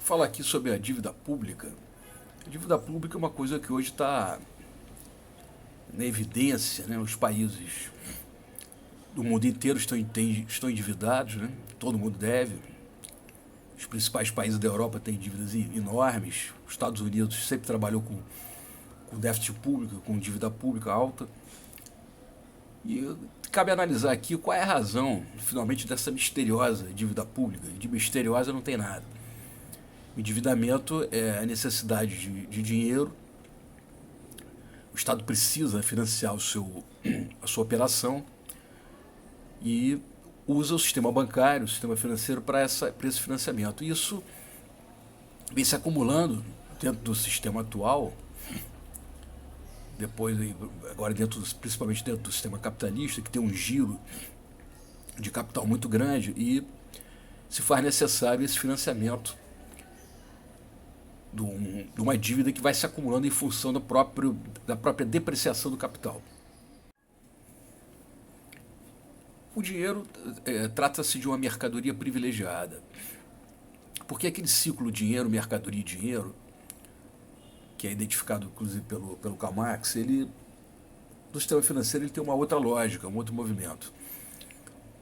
Falar aqui sobre a dívida pública. A dívida pública é uma coisa que hoje está na evidência, né? Os países do mundo inteiro estão endividados, né? Todo mundo deve. Os principais países da Europa têm dívidas enormes. Os Estados Unidos sempre trabalhou com déficit público, com dívida pública alta. E cabe analisar aqui qual é a razão, finalmente, dessa misteriosa dívida pública. De misteriosa não tem nada. O endividamento é a necessidade de dinheiro. O Estado precisa financiar a sua operação e usa o sistema bancário, o sistema financeiro para esse financiamento. Isso vem se acumulando dentro do sistema atual, agora principalmente dentro do sistema capitalista, que tem um giro de capital muito grande e se faz necessário esse financiamento de uma dívida que vai se acumulando em função da própria depreciação do capital. O dinheiro trata-se de uma mercadoria privilegiada, porque aquele ciclo dinheiro, mercadoria e dinheiro, que é identificado inclusive pelo Karl Marx, no sistema financeiro ele tem uma outra lógica, um outro movimento.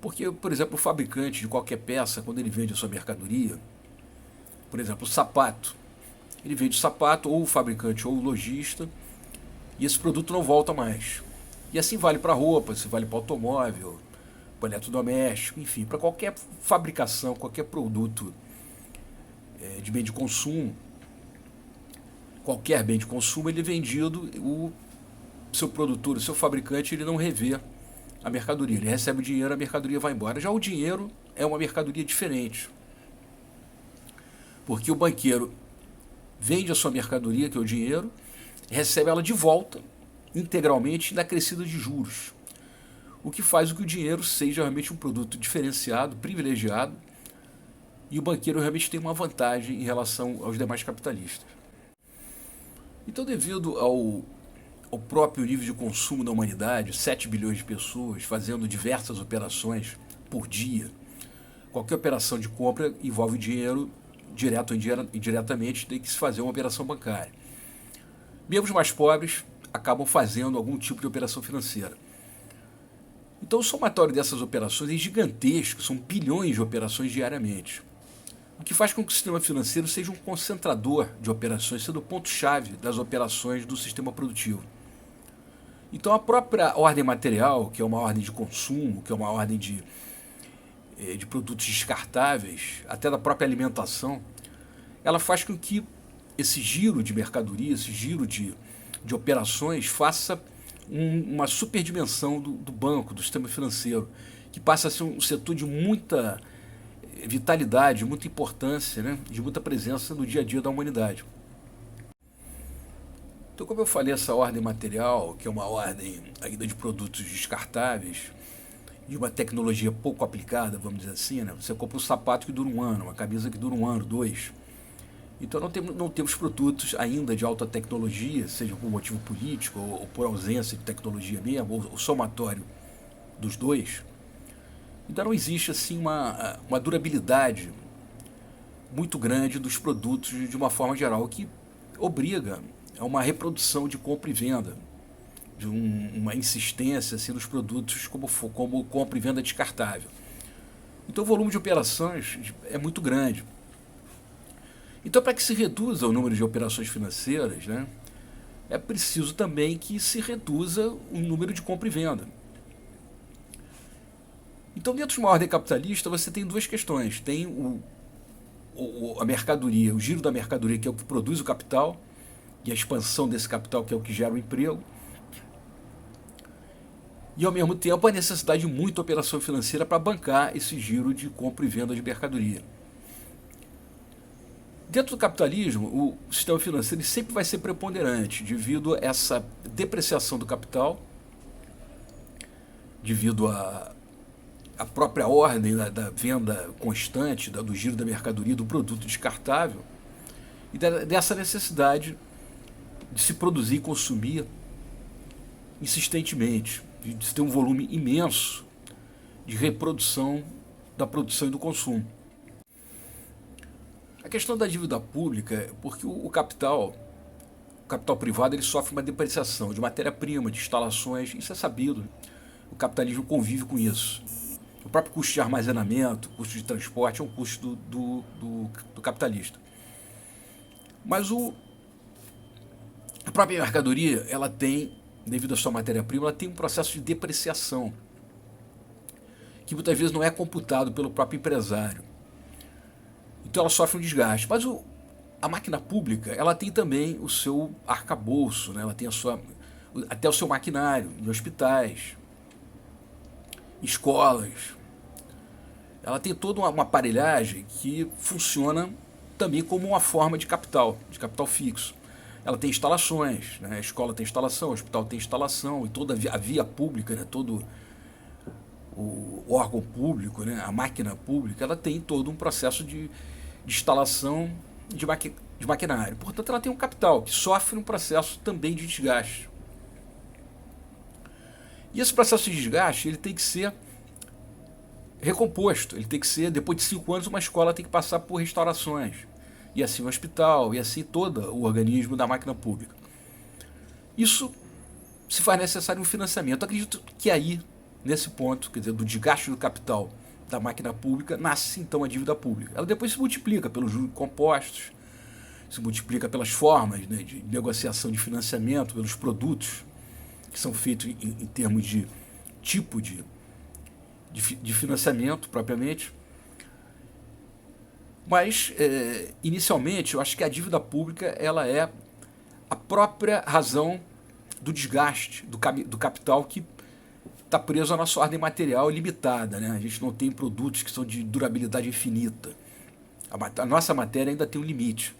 Porque, por exemplo, o fabricante de qualquer peça, quando ele vende a sua mercadoria, por exemplo, o sapato, ele vende o sapato, ou o fabricante, ou o lojista, e esse produto não volta mais. E assim vale para roupa, assim vale para automóvel, para eletrodoméstico, enfim, para qualquer fabricação, qualquer produto de bem de consumo, qualquer bem de consumo, ele é vendido, o seu produtor, o seu fabricante, ele não revê a mercadoria, ele recebe o dinheiro, a mercadoria vai embora. Já o dinheiro é uma mercadoria diferente, porque o banqueiro vende a sua mercadoria, que é o dinheiro, recebe ela de volta, integralmente, na crescida de juros. O que faz com que o dinheiro seja realmente um produto diferenciado, privilegiado, e o banqueiro realmente tem uma vantagem em relação aos demais capitalistas. Então, devido ao próprio nível de consumo da humanidade, 7 bilhões de pessoas fazendo diversas operações por dia, qualquer operação de compra envolve dinheiro, direto ou indiretamente, tem que se fazer uma operação bancária. Mesmo os mais pobres acabam fazendo algum tipo de operação financeira. Então o somatório dessas operações é gigantesco, são bilhões de operações diariamente. O que faz com que o sistema financeiro seja um concentrador de operações, sendo o ponto-chave das operações do sistema produtivo. Então a própria ordem material, que é uma ordem de consumo, que é uma ordem de produtos descartáveis, até da própria alimentação, ela faz com que esse giro de mercadoria, esse giro de operações, faça uma superdimensão do banco, do sistema financeiro, que passa a ser um setor de muita vitalidade, muita importância, né, de muita presença no dia a dia da humanidade. Então, como eu falei, essa ordem material, que é uma ordem ainda de produtos descartáveis, de uma tecnologia pouco aplicada, vamos dizer assim, né? Você compra um sapato que dura um ano, uma camisa que dura um ano, dois. Então não temos produtos ainda de alta tecnologia, seja por motivo político ou por ausência de tecnologia mesmo, ou somatório dos dois. Então não existe assim uma durabilidade muito grande dos produtos de uma forma geral, o que obriga a uma reprodução de compra e venda, de uma insistência assim, nos produtos como compra e venda descartável. Então o volume de operações é muito grande. Então, para que se reduza o número de operações financeiras, né, é preciso também que se reduza o número de compra e venda. Então, dentro de uma ordem capitalista, você tem duas questões. Tem a mercadoria, o giro da mercadoria, que é o que produz o capital, e a expansão desse capital, que é o que gera o emprego. E, ao mesmo tempo, a necessidade de muita operação financeira para bancar esse giro de compra e venda de mercadoria. Dentro do capitalismo, o sistema financeiro sempre vai ser preponderante devido a essa depreciação do capital, devido à própria ordem da venda constante, do giro da mercadoria, do produto descartável, e dessa necessidade de se produzir e consumir insistentemente, de se ter um volume imenso de reprodução da produção e do consumo. A questão da dívida pública é porque o capital privado, ele sofre uma depreciação de matéria-prima, de instalações, isso é sabido. O capitalismo convive com isso. O próprio custo de armazenamento, custo de transporte é um custo do capitalista. Mas a própria mercadoria, ela tem, devido à sua matéria-prima, ela tem um processo de depreciação, que muitas vezes não é computado pelo próprio empresário. Então ela sofre um desgaste. Mas a máquina pública, ela tem também o seu arcabouço, né? Ela tem até o seu maquinário em hospitais, escolas. Ela tem toda uma aparelhagem que funciona também como uma forma de capital fixo. Ela tem instalações, né? A escola tem instalação, o hospital tem instalação, e toda a via pública, né? Todo o órgão público, né? A máquina pública, ela tem todo um processo de instalação de maquinário. Portanto, ela tem um capital que sofre um processo também de desgaste. E esse processo de desgaste, ele tem que ser recomposto. Ele tem que ser, depois de 5 anos, uma escola tem que passar por restaurações. E assim o hospital, e assim todo o organismo da máquina pública. Isso se faz necessário um financiamento. Eu acredito que aí, nesse ponto, quer dizer, do desgaste do capital da máquina pública, nasce então a dívida pública. Ela depois se multiplica pelos juros compostos, se multiplica pelas formas, né, de negociação de financiamento, pelos produtos que são feitos em termos de tipo de financiamento propriamente. Mas, inicialmente, eu acho que a dívida pública ela é a própria razão do desgaste do capital que está preso à nossa ordem material limitada, né? A gente não tem produtos que são de durabilidade infinita. A nossa matéria ainda tem um limite.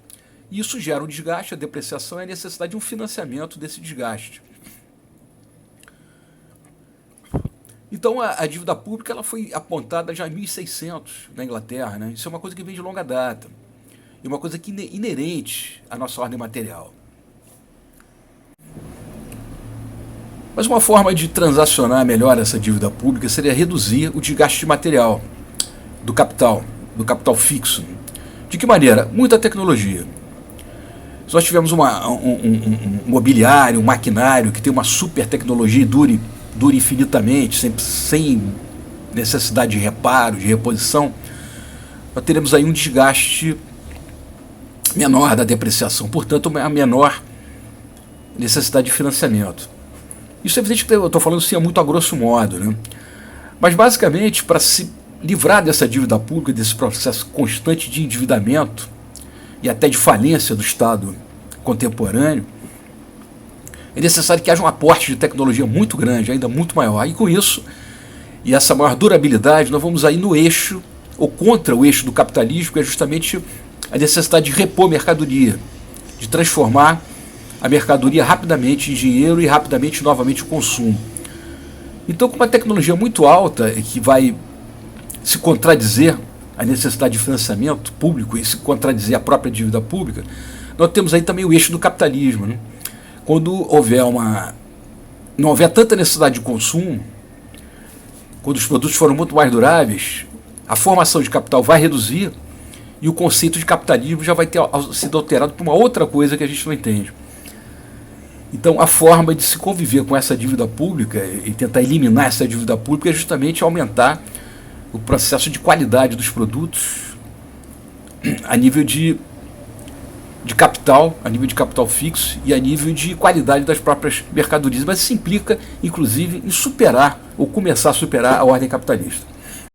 E isso gera um desgaste, a depreciação e a necessidade de um financiamento desse desgaste. Então a dívida pública ela foi apontada já em 1600 na Inglaterra, né? Isso é uma coisa que vem de longa data. É uma coisa que é inerente à nossa ordem material. Mas uma forma de transacionar melhor essa dívida pública seria reduzir o desgaste de material, do capital fixo. De que maneira? Muita tecnologia. Se nós tivermos um mobiliário, um maquinário que tem uma super tecnologia e dure infinitamente, sem necessidade de reparo, de reposição, nós teremos aí um desgaste menor da depreciação, portanto, uma menor necessidade de financiamento. Isso é evidente que eu estou falando assim, muito a grosso modo, né? Mas basicamente, para se livrar dessa dívida pública, desse processo constante de endividamento e até de falência do Estado contemporâneo, é necessário que haja um aporte de tecnologia muito grande, ainda muito maior. E com isso, e essa maior durabilidade, nós vamos aí no eixo, ou contra o eixo do capitalismo, que é justamente a necessidade de repor mercadoria, de transformar a mercadoria rapidamente em dinheiro e rapidamente novamente em consumo. Então, com uma tecnologia muito alta, que vai se contradizer a necessidade de financiamento público e se contradizer a própria dívida pública, nós temos aí também o eixo do capitalismo, né? Quando não houver tanta necessidade de consumo, quando os produtos forem muito mais duráveis, a formação de capital vai reduzir e o conceito de capitalismo já vai ter sido alterado por uma outra coisa que a gente não entende. Então, a forma de se conviver com essa dívida pública e tentar eliminar essa dívida pública é justamente aumentar o processo de qualidade dos produtos a nível de capital, a nível de capital fixo e a nível de qualidade das próprias mercadorias. Mas isso implica, inclusive, em superar ou começar a superar a ordem capitalista.